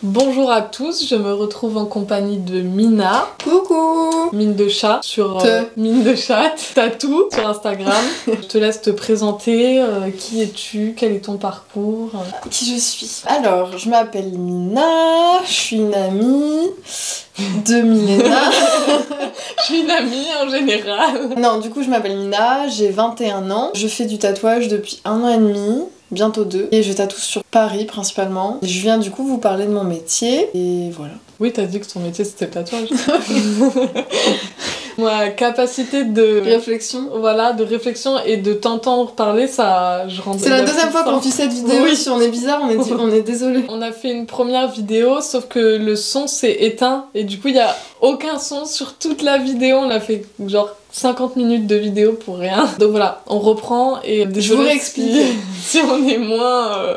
Bonjour à tous, je me retrouve en compagnie de Mina. Coucou. Mine de chat sur Mine de chat, tatou sur Instagram. Je te laisse te présenter, qui es-tu, quel est ton parcours? Qui je suis? Alors, je m'appelle Mina, je suis une amie de Milena. Je suis une amie en général. Non, du coup, je m'appelle Mina, j'ai 21 ans. Je fais du tatouage depuis 1 an et demi. Bientôt 2, et je tatoue sur Paris principalement. Et je viens du coup vous parler de mon métier, et voilà. Oui, t'as dit que ton métier c'était le tatouage. Ma capacité de réflexion. Voilà, de réflexion et de t'entendre parler, ça, je rentre. C'est la deuxième fois qu'on fait cette vidéo. Oui. Si on est bizarre, on est désolé. On a fait une première vidéo, sauf que le son s'est éteint, et du coup il y a aucun son sur toute la vidéo. On a fait genre 50 minutes de vidéo pour rien. Donc voilà, on reprend et je vous réexplique si on est moins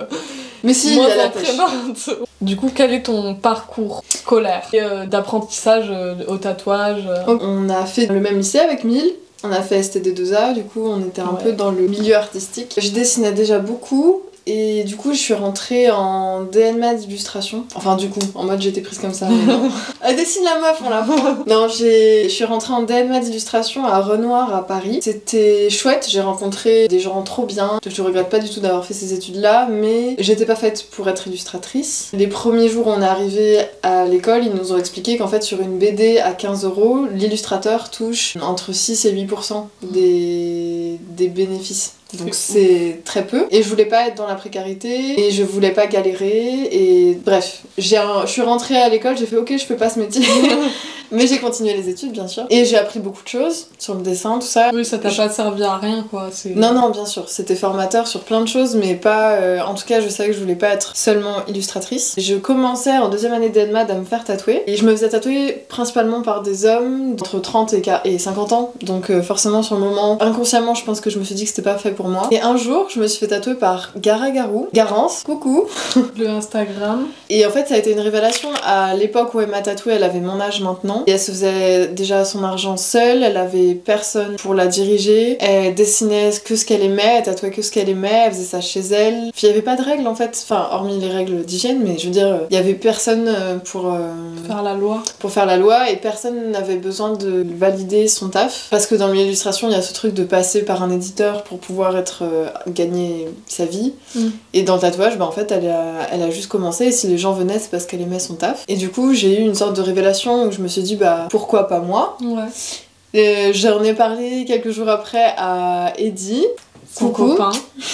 mais si, moins il y a la entraînante. Du coup, quel est ton parcours scolaire et d'apprentissage au tatouage? On a fait le même lycée avec Mille. On a fait STD2A, du coup on était un peu dans le milieu artistique. Je dessinais déjà beaucoup. Et du coup, je suis rentrée en DNMA d'illustration. Enfin, du coup, en mode j'étais prise comme ça. Mais non. Elle dessine la meuf, on la voit. Non, je suis rentrée en DNMA d'illustration à Renoir, à Paris. C'était chouette, j'ai rencontré des gens trop bien. Je regrette pas du tout d'avoir fait ces études-là, mais j'étais pas faite pour être illustratrice. Les premiers jours où on est arrivé à l'école, ils nous ont expliqué qu'en fait, sur une BD à 15 €, l'illustrateur touche entre 6 et 8% des bénéfices. Donc c'est très peu. Et je voulais pas être dans la précarité, et je voulais pas galérer, et bref. Je suis rentrée à l'école, j'ai fait ok, je fais pas ce métier. Mais j'ai continué les études, bien sûr. Et j'ai appris beaucoup de choses sur le dessin, tout ça. Oui, ça t'a pas servi à rien, quoi. Non, bien sûr. C'était formateur sur plein de choses, mais pas... en tout cas, je savais que je voulais pas être seulement illustratrice. Je commençais en 2e année d'ENMAD à me faire tatouer. Et je me faisais tatouer principalement par des hommes d'entre 30 et 50 ans. Donc forcément, sur le moment, inconsciemment, je pense que je me suis dit que c'était pas fait pour moi. Et un jour, je me suis fait tatouer par Garance, coucou. Le Instagram. Et en fait, ça a été une révélation. À l'époque où elle m'a tatouée, elle avait mon âge maintenant. Et elle se faisait déjà son argent seule, elle avait personne pour la diriger, elle dessinait que ce qu'elle aimait, elle tatouait que ce qu'elle aimait, elle faisait ça chez elle. Puis il y avait pas de règles en fait, enfin hormis les règles d'hygiène, mais je veux dire, il y avait personne pour faire la loi. Pour faire la loi, et personne n'avait besoin de valider son taf. Parce que dans le milieu de l'illustration, il y a ce truc de passer par un éditeur pour pouvoir gagner sa vie. Et dans le tatouage, bah en fait, elle a juste commencé, et si les gens venaient, c'est parce qu'elle aimait son taf. Et du coup, j'ai eu une sorte de révélation où je me suis dit, bah pourquoi pas moi? Ouais. J'en ai parlé quelques jours après à Eddie. Coucou.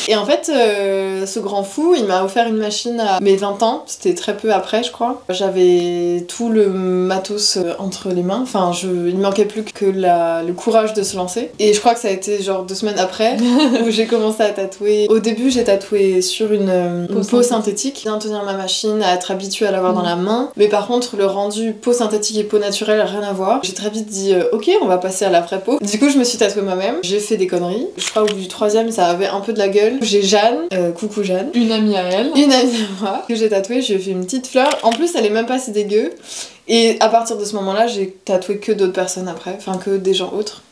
Et en fait, ce grand fou, il m'a offert une machine à mes 20 ans, c'était très peu après, je crois. J'avais tout le matos entre les mains, enfin, il manquait plus que le courage de se lancer. Et je crois que ça a été genre 2 semaines après où j'ai commencé à tatouer. Au début, j'ai tatoué sur une peau synthétique, bien tenir ma machine, à être habituée à l'avoir dans la main. Mais par contre, le rendu peau synthétique et peau naturelle, rien à voir. J'ai très vite dit, ok, on va passer à la vraie peau. Du coup, je me suis tatouée moi-même. J'ai fait des conneries. Je crois au bout du 3e, ça avait un peu de la gueule. J'ai Jeanne, coucou Jeanne. Une amie à elle. Une amie à moi, que j'ai tatouée, je lui ai fait une petite fleur. En plus, elle est même pas si dégueu. Et à partir de ce moment-là, j'ai tatoué que d'autres personnes après, enfin que des gens autres.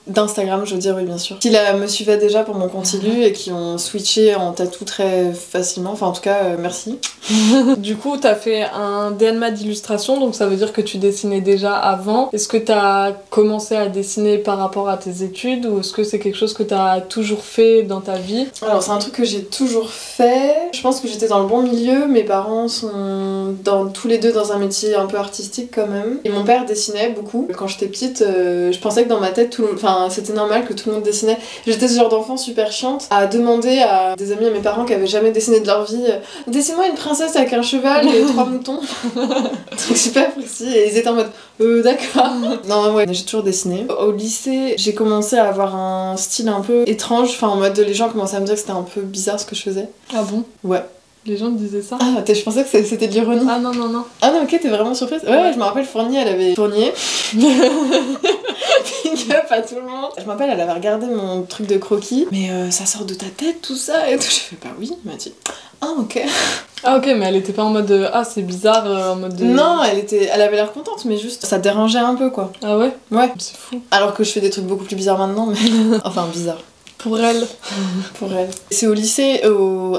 D'Instagram, je veux dire, oui, bien sûr. Qui me suivaient déjà pour mon compte illu et qui ont switché en tatou très facilement. Enfin, en tout cas, merci. Du coup, t'as fait un DNMA d'illustration, donc ça veut dire que tu dessinais déjà avant. Est-ce que t'as commencé à dessiner par rapport à tes études, ou est-ce que c'est quelque chose que t'as toujours fait dans ta vie? Alors, c'est un truc que j'ai toujours fait. Je pense que j'étais dans le bon milieu. Mes parents sont tous les deux dans un métier un peu artistique quand même. Et mon père dessinait beaucoup. Quand j'étais petite, je pensais que dans ma tête, c'était normal que tout le monde dessinait. J'étais ce genre d'enfant super chiante à demander à des amis, à mes parents qui avaient jamais dessiné de leur vie, dessine-moi une princesse avec un cheval et 3 moutons. Donc super précis, et ils étaient en mode d'accord. Non, ouais, j'ai toujours dessiné. Au lycée, j'ai commencé à avoir un style un peu étrange, enfin en mode les gens commençaient à me dire que c'était un peu bizarre ce que je faisais. Ah bon? Ouais. Les gens te disaient ça? Ah, je pensais que c'était de l'ironie. Ah non. Ah non, ok, t'es vraiment surprise? Ouais, je me rappelle, Fournier, elle avait... Fournier. Big up à tout le monde. Je me rappelle, elle avait regardé mon truc de croquis. Mais ça sort de ta tête, tout ça et tout. Je fais, bah oui, il m'a dit. Ah, ok. Ah, ok, mais elle était pas en mode ah, c'est bizarre, en mode de... Non, elle avait l'air contente, mais juste ça dérangeait un peu, quoi. Ah ouais? Ouais. C'est fou. Alors que je fais des trucs beaucoup plus bizarres maintenant, mais. Enfin, bizarre. Pour elle. Pour elle. C'est au lycée,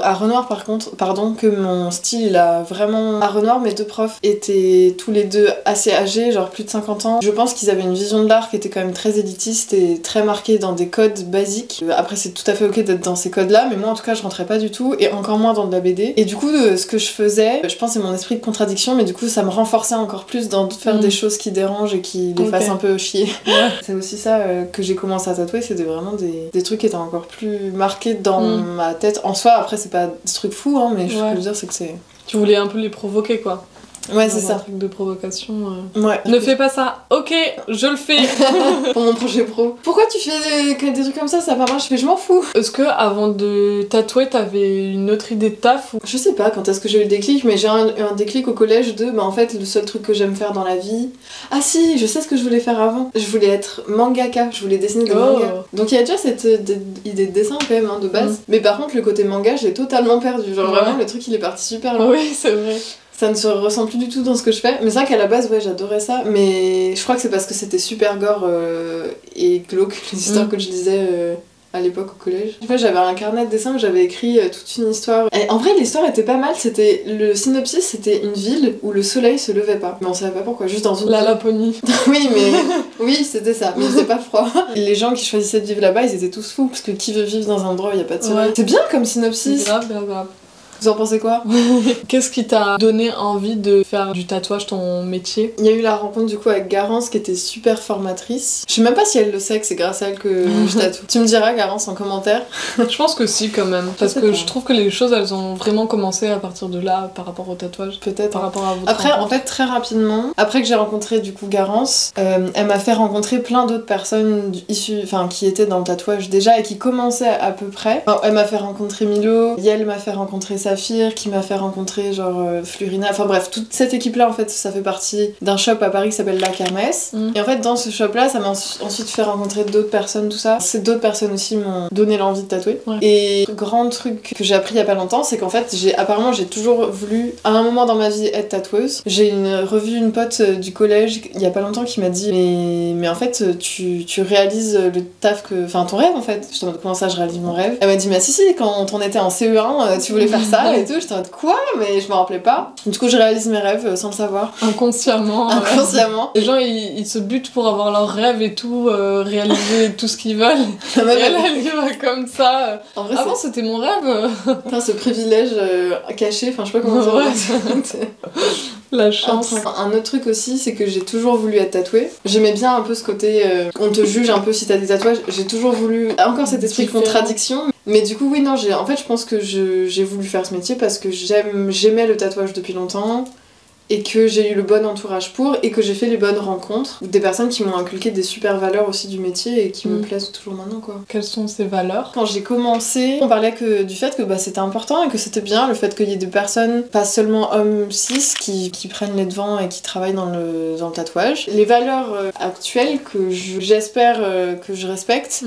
à Renoir par contre, pardon, que mon style il a vraiment... À Renoir, mes deux profs étaient tous les deux assez âgés, genre plus de 50 ans. Je pense qu'ils avaient une vision de l'art qui était quand même très élitiste et très marquée dans des codes basiques. Après c'est tout à fait ok d'être dans ces codes-là, mais moi en tout cas je rentrais pas du tout, et encore moins dans de la BD. Et du coup ce que je faisais, je pense c'est mon esprit de contradiction, mais du coup ça me renforçait encore plus dans de faire des choses qui dérangent et qui les fassent un peu chier. Ouais. C'est aussi ça que j'ai commencé à tatouer, c'était vraiment des trucs qui étaient encore plus marqués dans ma tête. En soi, après c'est pas des trucs fous, hein, mais je veux dire c'est que c'est... Tu voulais un peu les provoquer quoi. Ouais, c'est ça. Un truc de provocation. Ouais. Ne fais pas ça. Ok, je le fais. Pour mon projet pro. Pourquoi tu fais des trucs comme ça va pas marcher? Mais je m'en fous. Est-ce que avant de tatouer, t'avais une autre idée de taf ou... Je sais pas quand est-ce que j'ai eu le déclic, mais j'ai eu un déclic au collège de, bah en fait, le seul truc que j'aime faire dans la vie... Ah si, je sais ce que je voulais faire avant. Je voulais être mangaka, je voulais dessiner des mangas. Donc il y a déjà cette idée de dessin quand même, hein, de base. Mais par contre, le côté manga, j'ai totalement perdu. Genre vraiment, le truc, il est parti super loin. Oui, c'est vrai. Ça ne se ressent plus du tout dans ce que je fais. Mais c'est vrai qu'à la base, ouais, j'adorais ça. Mais je crois que c'est parce que c'était super gore et glauque, les histoires que je lisais à l'époque au collège. En fait, j'avais un carnet de dessin où j'avais écrit toute une histoire. Et en vrai, l'histoire était pas mal. C'était le synopsis, c'était une ville où le soleil se levait pas. Mais on savait pas pourquoi, juste dans une... La Laponie. Oui, mais... Oui, c'était ça. Mais il faisait pas froid. Les gens qui choisissaient de vivre là-bas, ils étaient tous fous. Parce que qui veut vivre dans un endroit où il y a pas de soleil? C'est bien comme synopsis. Grave, grave, grave. Vous en pensez quoi? Qu'est-ce qui t'a donné envie de faire du tatouage ton métier? Il y a eu la rencontre du coup avec Garance qui était super formatrice. Je sais même pas si elle le sait que c'est grâce à elle que je tatoue. Tu me diras Garance en commentaire. Je pense que si quand même. Parce que je trouve que les choses elles ont vraiment commencé à partir de là par rapport au tatouage. Peut-être. Par rapport à votre Après rencontre. en fait très rapidement, après que j'ai rencontré du coup Garance, elle m'a fait rencontrer plein d'autres personnes issues, enfin qui étaient dans le tatouage déjà et qui commençaient à peu près. Alors, elle m'a fait rencontrer Milo, Yael m'a fait rencontrer Saphir, qui m'a fait rencontrer genre Flurina, enfin bref, toute cette équipe là en fait ça fait partie d'un shop à Paris qui s'appelle La Kermesse. Et en fait dans ce shop là ça m'a ensuite fait rencontrer d'autres personnes, tout ça. Ces d'autres personnes aussi m'ont donné l'envie de tatouer. Et le grand truc que j'ai appris il y a pas longtemps, c'est qu'en fait apparemment j'ai toujours voulu à un moment dans ma vie être tatoueuse. J'ai revu une pote du collège il y a pas longtemps qui m'a dit mais en fait tu réalises le taf que, enfin ton rêve en fait. Je te demande comment ça je réalise mon rêve. Elle m'a dit mais si quand on était en CE1 tu voulais faire ça et tout. J'étais en mode quoi? Mais je me rappelais pas. Du coup je réalise mes rêves sans le savoir. Inconsciemment. Inconsciemment. Les gens ils se butent pour avoir leurs rêves et tout, réaliser tout ce qu'ils veulent. Et elle va comme ça. En vrai, avant c'était mon rêve. Putain, ce privilège caché, enfin je sais pas comment dire. La chance. Un autre truc aussi, c'est que j'ai toujours voulu être tatouée. J'aimais bien un peu ce côté on te juge un peu si t'as des tatouages. J'ai toujours voulu encore cet esprit de contradiction. Mais du coup oui non, en fait je pense que j'ai voulu faire ce métier parce que j'aimais le tatouage depuis longtemps et que j'ai eu le bon entourage pour et que j'ai fait les bonnes rencontres. Des personnes qui m'ont inculqué des super valeurs aussi du métier et qui me plaisent toujours maintenant quoi. Quelles sont ces valeurs? Quand j'ai commencé, on parlait que du fait que c'était important et que c'était bien le fait qu'il y ait des personnes, pas seulement hommes cis, qui prennent les devants et qui travaillent dans le tatouage. Les valeurs actuelles que j'espère que je respecte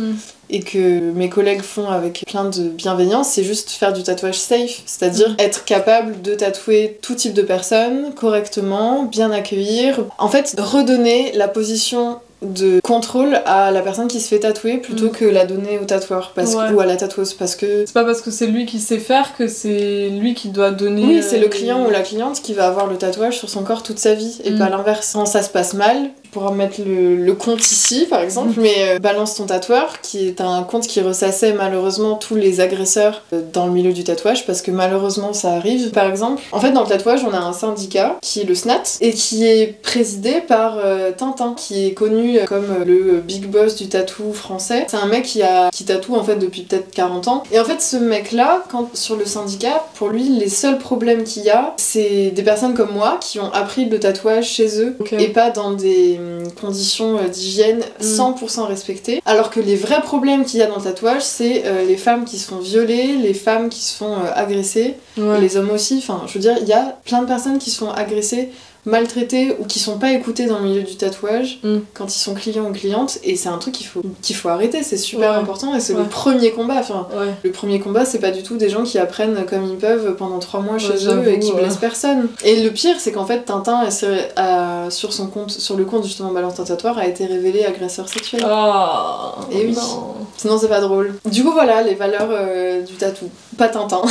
et que mes collègues font avec plein de bienveillance, c'est juste faire du tatouage safe, c'est-à-dire être capable de tatouer tout type de personnes correctement, bien accueillir. En fait, redonner la position de contrôle à la personne qui se fait tatouer plutôt que la donner au tatoueur ou à la tatoueuse parce que... C'est pas parce que c'est lui qui sait faire que c'est lui qui doit donner... Oui, c'est le client ou la cliente qui va avoir le tatouage sur son corps toute sa vie et pas l'inverse. Quand ça se passe mal, tu pourras mettre le compte ici par exemple, mais Balance ton tatoueur qui est un compte qui ressassait malheureusement tous les agresseurs dans le milieu du tatouage parce que malheureusement ça arrive. Par exemple, en fait dans le tatouage on a un syndicat qui est le SNAT et qui est présidé par Tintin qui est connu comme le big boss du tatou français. C'est un mec qui tatoue en fait depuis peut-être 40 ans. Et en fait ce mec là, sur le syndicat, pour lui les seuls problèmes qu'il y a, c'est des personnes comme moi qui ont appris le tatouage chez eux et pas dans des conditions d'hygiène 100% respectées. Alors que les vrais problèmes qu'il y a dans le tatouage, c'est les femmes qui se font violer, les femmes qui se font agresser, les hommes aussi. Enfin, je veux dire, il y a plein de personnes qui se font agresser maltraités ou qui sont pas écoutés dans le milieu du tatouage quand ils sont clients ou clientes, et c'est un truc qu'il faut arrêter, c'est super important, et c'est le premier combat. Enfin, le premier combat, c'est pas du tout des gens qui apprennent comme ils peuvent pendant 3 mois chez eux et qui blessent personne. Et le pire, c'est qu'en fait, Tintin, sur son compte, sur le compte justement Balance ton tatoueur, a été révélé agresseur sexuel. Et oui, sinon c'est pas drôle. Du coup, voilà, les valeurs du tatou. Pas Tintin.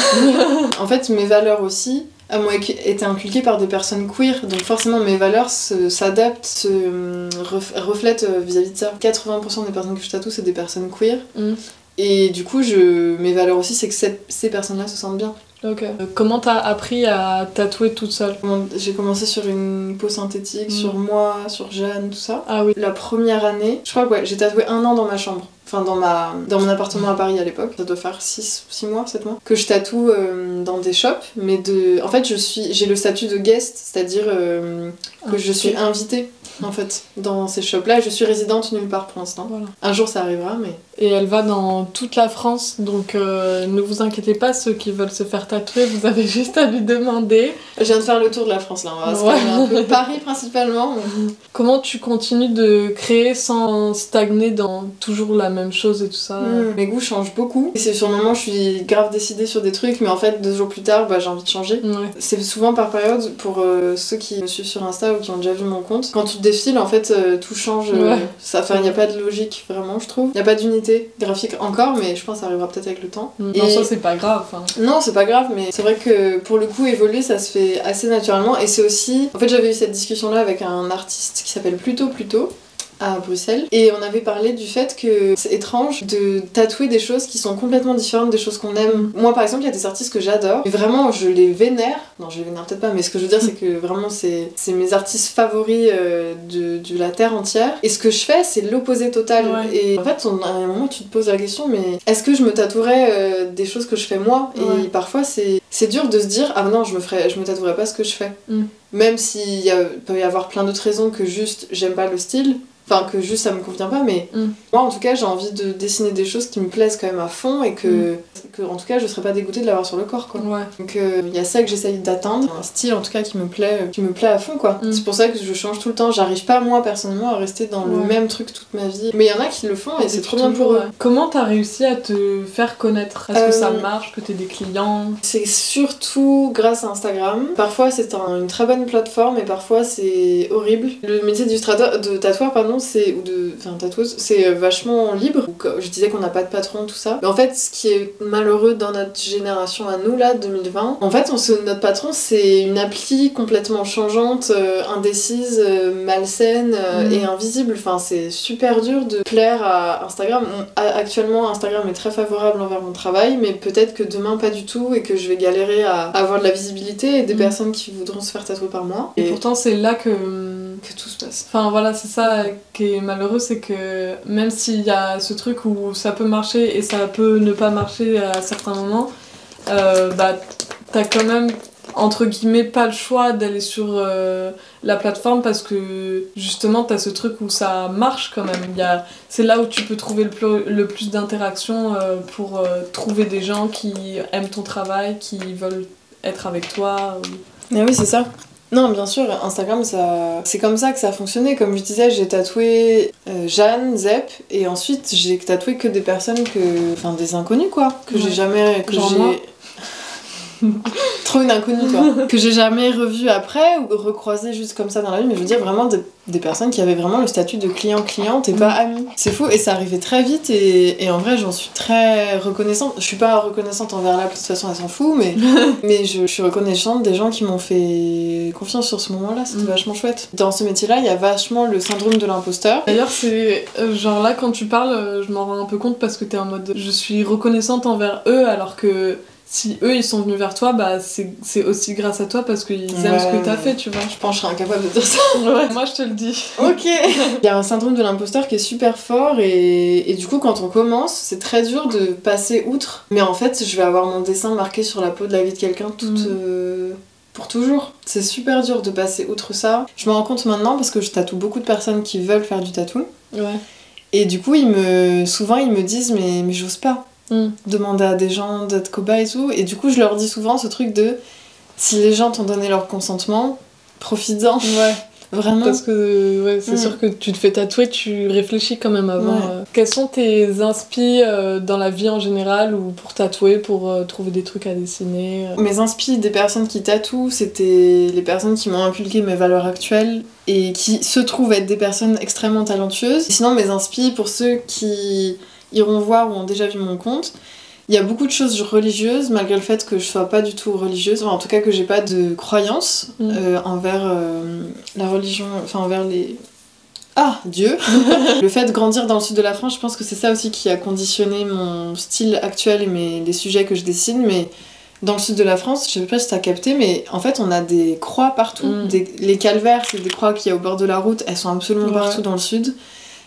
En fait, mes valeurs aussi m'ont été inculquées par des personnes queer, donc forcément mes valeurs s'adaptent, reflètent vis-à-vis de ça. 80% des personnes que je tatoue, c'est des personnes queer. Et du coup, mes valeurs aussi, c'est que ces personnes-là se sentent bien. Ok. Comment t'as appris à tatouer toute seule? J'ai commencé sur une peau synthétique, sur moi, sur Jeanne, tout ça. Ah oui. La première année, je crois que j'ai tatoué 1 an dans ma chambre. Enfin, dans mon appartement à Paris à l'époque. Ça doit faire 6 mois, 7 mois. Que je tatoue dans des shops. Mais en fait, j'ai le statut de guest, c'est-à-dire que je suis invitée. En fait, dans ces shops-là, je suis résidente nulle part pour l'instant. Voilà. Un jour ça arrivera, mais... Et elle va dans toute la France, donc ne vous inquiétez pas, ceux qui veulent se faire tatouer, vous avez juste à lui demander. Je viens de faire le tour de la France là, on va se calmer un peu. Paris principalement. Comment tu continues de créer sans stagner dans toujours la même chose et tout ça? Mes goûts changent beaucoup. Et c'est sur le moment, je suis grave décidée sur des trucs, mais en fait, 2 jours plus tard, j'ai envie de changer. C'est souvent par période, pour ceux qui me suivent sur Insta ou qui ont déjà vu mon compte. Quand tu défiles, en fait, tout change. Il n'y a pas de logique, vraiment, je trouve. Il n'y a pas d'unité graphique encore, mais je pense que ça arrivera peut-être avec le temps. Non, ça c'est pas grave. Non, c'est pas grave, mais c'est vrai que pour le coup, évoluer, ça se fait assez naturellement. Et c'est aussi... En fait, j'avais eu cette discussion-là avec un artiste qui s'appelle Pluto à Bruxelles, et on avait parlé du fait que c'est étrange de tatouer des choses qui sont complètement différentes des choses qu'on aime. Moi par exemple, il y a des artistes que j'adore, et vraiment je les vénère, non je les vénère peut-être pas, mais ce que je veux dire c'est que vraiment c'est mes artistes favoris de la terre entière, et ce que je fais c'est l'opposé total. Et en fait à un moment tu te poses la question, mais est-ce que je me tatouerais des choses que je fais moi? Et parfois c'est dur de se dire ah non, je me tatouerais pas ce que je fais. Même s'il peut y avoir plein d'autres raisons que juste j'aime pas le style, enfin que juste ça me convient pas, mais moi en tout cas j'ai envie de dessiner des choses qui me plaisent quand même à fond, et que en tout cas je serais pas dégoûtée de l'avoir sur le corps quoi. Donc il y a ça que j'essaye d'atteindre, un style en tout cas qui me plaît à fond quoi. C'est pour ça que je change tout le temps, j'arrive pas moi personnellement à rester dans le même truc toute ma vie, mais il y en a qui le font et c'est trop bien pour eux. Comment t'as réussi à te faire connaître? Est-ce que ça marche, que t'aies des clients? C'est surtout grâce à Instagram. Parfois c'est une très bonne plateforme et parfois c'est horrible. Le métier de tatoueur tatoueuse, c'est vachement libre. Je disais qu'on n'a pas de patron, tout ça. Mais en fait, ce qui est malheureux dans notre génération à nous, là, 2020, en fait, notre patron, c'est une appli complètement changeante, indécise, malsaine et invisible. Enfin, c'est super dur de plaire à Instagram. Actuellement, Instagram est très favorable envers mon travail, mais peut-être que demain, pas du tout, et que je vais galérer à avoir de la visibilité et des personnes qui voudront se faire tatouer par moi. Et pourtant, c'est là que tout se passe. Enfin voilà, c'est ça qui est malheureux, c'est que même s'il y a ce truc où ça peut marcher et ça peut ne pas marcher à certains moments, t'as quand même entre guillemets pas le choix d'aller sur la plateforme, parce que justement t'as ce truc où ça marche quand même. C'est là où tu peux trouver le plus d'interaction pour trouver des gens qui aiment ton travail, qui veulent être avec toi. Ah oui, c'est ça. Non, bien sûr, Instagram, c'est comme ça que ça a fonctionné. Comme je disais, j'ai tatoué Jeanne, Zep, et ensuite j'ai tatoué que des personnes enfin des inconnus quoi, que j'ai jamais... Trop une inconnue quoi. Que j'ai jamais revu après ou recroisé juste comme ça dans la vie, mais je veux dire vraiment des personnes qui avaient vraiment le statut de cliente et pas amie. C'est fou, et ça arrivait très vite, et en vrai j'en suis très reconnaissante. Je suis pas reconnaissante envers elle, de toute façon elle s'en fout, mais je suis reconnaissante des gens qui m'ont fait confiance sur ce moment là, c'était vachement chouette. Dans ce métier là il y a vachement le syndrome de l'imposteur. D'ailleurs c'est genre là quand tu parles je m'en rends un peu compte, parce que t'es en mode je suis reconnaissante envers eux, alors que si eux ils sont venus vers toi, c'est aussi grâce à toi, parce qu'ils aiment ce que t'as fait, tu vois. Je pense que je serais incapable de dire ça. Moi je te le dis. Ok. Il y a un syndrome de l'imposteur qui est super fort, et du coup quand on commence, c'est très dur de passer outre. Mais en fait, je vais avoir mon dessin marqué sur la peau de la vie de quelqu'un pour toujours. C'est super dur de passer outre ça. Je me rends compte maintenant parce que je tatoue beaucoup de personnes qui veulent faire du tatou. Et du coup, souvent ils me disent mais j'ose pas. Demander à des gens d'être cobayes et tout, et du coup je leur dis souvent ce truc de si les gens t'ont donné leur consentement, profites-en. Ouais. Vraiment. Parce que ouais, c'est sûr que tu te fais tatouer, tu réfléchis quand même avant. Quels sont tes inspi dans la vie en général ou pour tatouer, pour trouver des trucs à dessiner Mes inspi des personnes qui tatouent, c'était les personnes qui m'ont inculqué mes valeurs actuelles et qui se trouvent être des personnes extrêmement talentueuses. Sinon, mes inspi pour ceux qui iront voir ou ont déjà vu mon compte, il y a beaucoup de choses religieuses, malgré le fait que je sois pas du tout religieuse, enfin, en tout cas que j'ai pas de croyance envers la religion, enfin envers les... Ah, Dieu. Le fait de grandir dans le sud de la France, je pense que c'est ça aussi qui a conditionné mon style actuel et les sujets que je dessine, mais dans le sud de la France, je sais pas si t'as capté, mais en fait on a des croix partout. Les calvaires, c'est des croix qu'il y a au bord de la route, elles sont absolument partout dans le sud.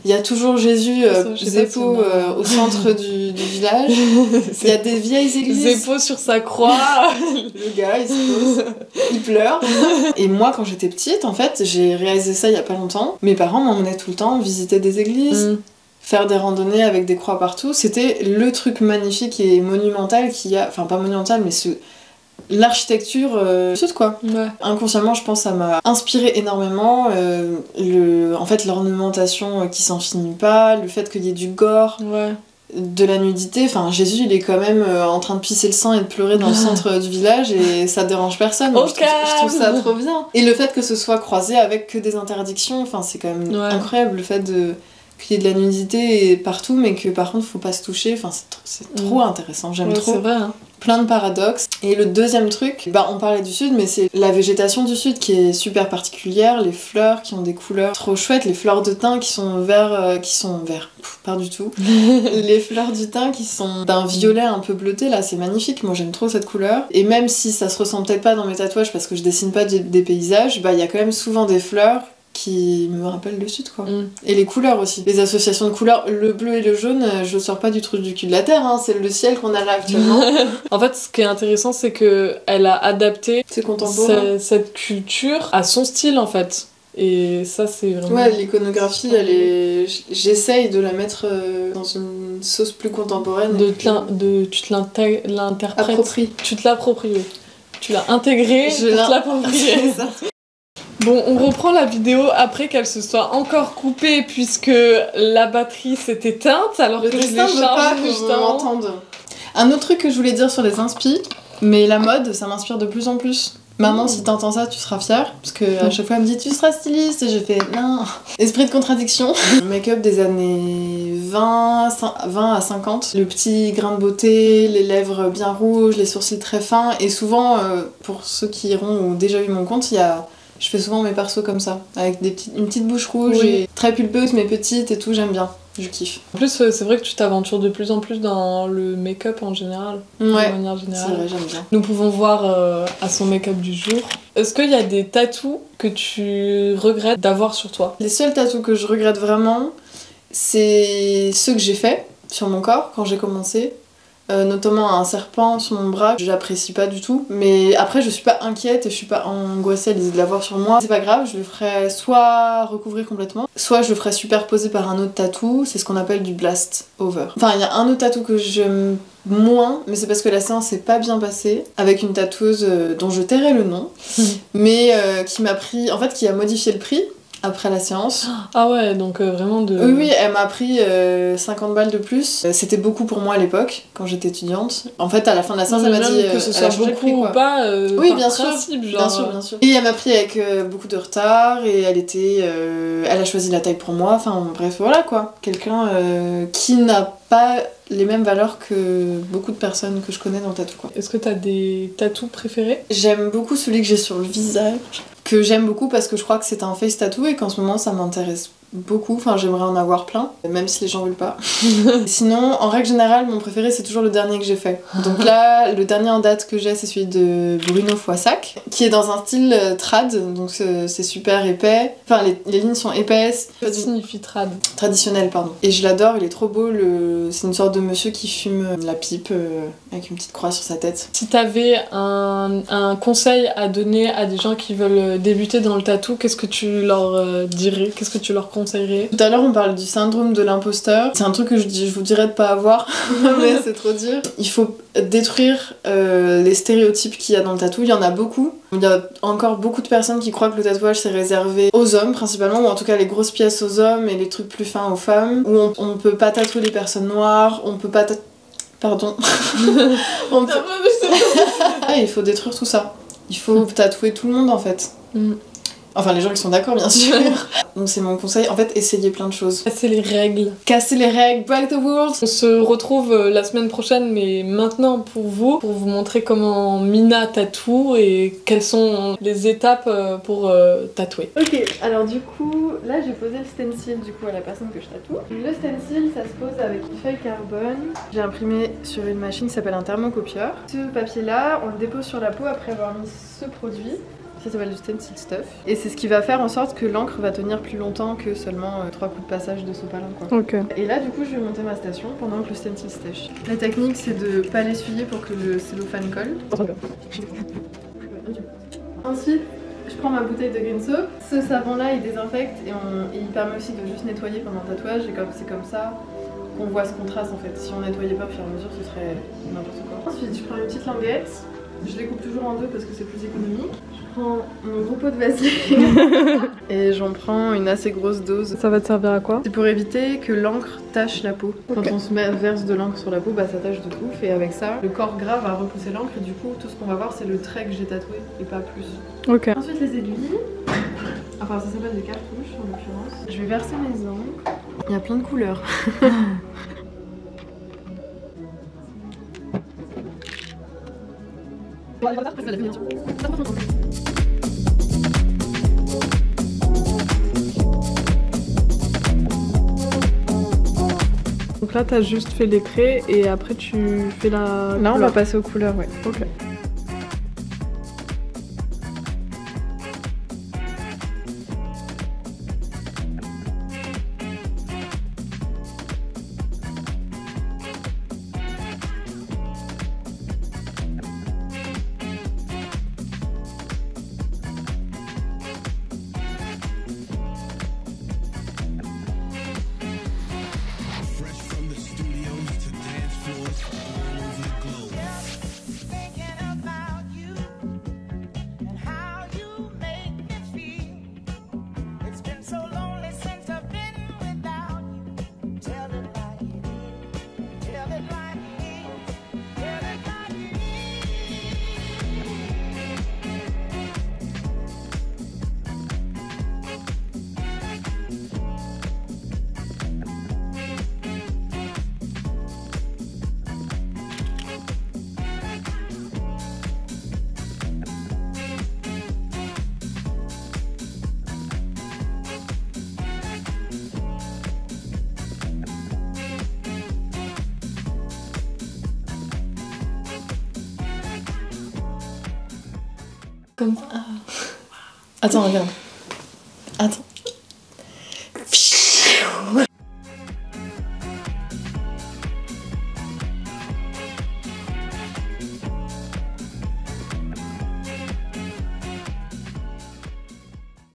Il y a toujours Jésus, Zeppo, au centre du village. Il y a des vieilles églises. Zeppo sur sa croix. Le gars, il se pose, il pleure. Et moi, quand j'étais petite, en fait, j'ai réalisé ça il y a pas longtemps. Mes parents m'emmenaient tout le temps visiter des églises, faire des randonnées avec des croix partout. C'était le truc magnifique et monumental qu'il y a... Enfin, pas monumental, mais l'architecture sud quoi. Ouais. Inconsciemment je pense ça m'a inspiré énormément en fait l'ornementation qui s'en finit pas, le fait qu'il y ait du gore, de la nudité, enfin Jésus il est quand même en train de pisser le sang et de pleurer dans le centre du village et ça dérange personne. Je trouve ça trop bien. Et le fait que ce soit croisé avec que des interdictions, enfin c'est quand même incroyable le fait qu'il y ait de la nudité partout mais que par contre faut pas se toucher, enfin c'est trop intéressant, j'aime trop. C'est vrai, hein. Plein de paradoxes. Et le deuxième truc, on parlait du sud, mais c'est la végétation du sud qui est super particulière, les fleurs qui ont des couleurs trop chouettes, les fleurs de thym qui sont verts, pas du tout. Les fleurs du thym qui sont d'un violet un peu bleuté, là c'est magnifique, moi j'aime trop cette couleur. Et même si ça se ressent peut-être pas dans mes tatouages parce que je dessine pas des paysages, il y a quand même souvent des fleurs qui me rappellent le sud quoi. Et les couleurs aussi, les associations de couleurs, le bleu et le jaune, je sors pas du truc du cul de la terre, hein. C'est le ciel qu'on a là actuellement. En fait ce qui est intéressant c'est que elle a adapté cette culture à son style en fait. Et ça c'est vraiment... Ouais, l'iconographie j'essaye de la mettre dans une sauce plus contemporaine. Tu te l'interprètes. Tu te l'appropries. Tu l'as intégré pour te l'approprier. Bon, on reprend la vidéo après qu'elle se soit encore coupée puisque la batterie s'est éteinte alors que je l'ai chargée juste avant. Un autre truc que je voulais dire sur les inspi, mais la mode, ça m'inspire de plus en plus. Maman, si t'entends ça, tu seras fière. Parce qu'à chaque fois, elle me dit, tu seras styliste. Et j'ai fait, non. Esprit de contradiction. Le make-up des années 20 à 50. Le petit grain de beauté, les lèvres bien rouges, les sourcils très fins. Et souvent, pour ceux qui iront ou déjà vu mon compte, je fais souvent mes persos comme ça, avec une petite bouche rouge et très pulpeuse mais petite et tout, j'aime bien, je kiffe. En plus, c'est vrai que tu t'aventures de plus en plus dans le make-up en général, de manière générale. C'est vrai, j'aime bien. Nous pouvons voir à son make-up du jour. Est-ce qu'il y a des tatous que tu regrettes d'avoir sur toi ? Les seuls tatous que je regrette vraiment, c'est ceux que j'ai faits sur mon corps quand j'ai commencé. Notamment un serpent sur mon bras, je l'apprécie pas du tout. Mais après, je suis pas inquiète et je suis pas angoissée à l'idée de l'avoir sur moi. C'est pas grave, je le ferai soit recouvrir complètement, soit je le ferai superposer par un autre tatou. C'est ce qu'on appelle du blast over. Enfin, il y a un autre tatou que j'aime moins, mais c'est parce que la séance s'est pas bien passée, avec une tatoueuse dont je tairai le nom, mais qui m'a pris, en fait, qui a modifié le prix après la séance. Ah ouais, donc vraiment de... Oui, elle m'a pris 50 balles de plus. C'était beaucoup pour moi à l'époque, quand j'étais étudiante. En fait, à la fin de la séance, elle m'a dit... que ce soit beaucoup ou pas, oui, bien principe, sûr, genre... bien sûr. Et elle m'a pris avec beaucoup de retard, et elle a choisi la taille pour moi. Enfin, bref, voilà quoi. Quelqu'un qui n'a pas les mêmes valeurs que beaucoup de personnes que je connais dans le tatou quoi. Est-ce que t'as des tatous préférés ? J'aime beaucoup celui que j'ai sur le visage, que j'aime beaucoup parce que je crois que c'est un face tattoo et qu'en ce moment ça m'intéresse beaucoup, enfin j'aimerais en avoir plein, même si les gens veulent pas. Sinon, en règle générale, mon préféré c'est toujours le dernier que j'ai fait. Donc là, le dernier en date que j'ai c'est celui de Bruno Foissac, qui est dans un style trad, donc c'est super épais, enfin les lignes sont épaisses. Ça signifie trad. Traditionnel, pardon. Et je l'adore, il est trop beau, c'est une sorte de monsieur qui fume la pipe avec une petite croix sur sa tête. Si t'avais un conseil à donner à des gens qui veulent débuter dans le tatou, qu'est-ce que tu leur dirais ? Qu'est-ce que tu leur conseillerais ? conseillerais? Tout à l'heure, on parle du syndrome de l'imposteur. C'est un truc que je vous dirais de pas avoir, mais c'est trop dur. Il faut détruire les stéréotypes qu'il y a dans le tatou. Il y en a beaucoup. Il y a encore beaucoup de personnes qui croient que le tatouage c'est réservé aux hommes principalement, ou en tout cas les grosses pièces aux hommes et les trucs plus fins aux femmes. Où on peut pas tatouer les personnes noires, on peut pas Pardon. Il faut détruire tout ça. Il faut tatouer tout le monde en fait. Enfin, les gens qui sont d'accord, bien sûr. Donc, c'est mon conseil. En fait, essayez plein de choses. Casser les règles. Casser les règles, break the world. On se retrouve la semaine prochaine, mais maintenant pour vous montrer comment Mina tatoue et quelles sont les étapes pour tatouer. Ok, alors du coup, là j'ai posé le stencil du coup à la personne que je tatoue. Le stencil, ça se pose avec une feuille carbone. J'ai imprimé sur une machine qui s'appelle un thermocopieur. Ce papier-là, on le dépose sur la peau après avoir mis ce produit. Ça s'appelle du stencil stuff. Et c'est ce qui va faire en sorte que l'encre va tenir plus longtemps que seulement 3 coups de passage de sopalin, quoi. Ok. Et là, du coup, je vais monter ma station pendant que le stencil sèche. La technique, c'est de pas l'essuyer pour que le cellophane colle. Ensuite, je prends ma bouteille de green soap. Ce savon-là, il désinfecte et il permet aussi de juste nettoyer pendant le tatouage. Et comme c'est comme ça qu'on voit ce contraste en fait. Si on nettoyait pas au fur et à mesure, ce serait n'importe quoi. Ensuite, je prends une petite languette. Je les coupe toujours en deux parce que c'est plus économique. Je prends mon gros pot de vaseline et j'en prends une assez grosse dose. Ça va te servir à quoi? C'est pour éviter que l'encre tache la peau. Okay. Quand on se verse de l'encre sur la peau, bah ça tache de ouf et avec ça, le corps gras va repousser l'encre et du coup, tout ce qu'on va voir, c'est le trait que j'ai tatoué et pas plus. Ok. Ensuite, les aiguilles. Enfin, ça s'appelle des cartouches en l'occurrence. Je vais verser mes encres. Il y a plein de couleurs. Donc là, t'as juste fait les traits et après tu fais la. Là, on va passer aux couleurs, ouais. Ok. Comme ça. Attends, regarde. Attends.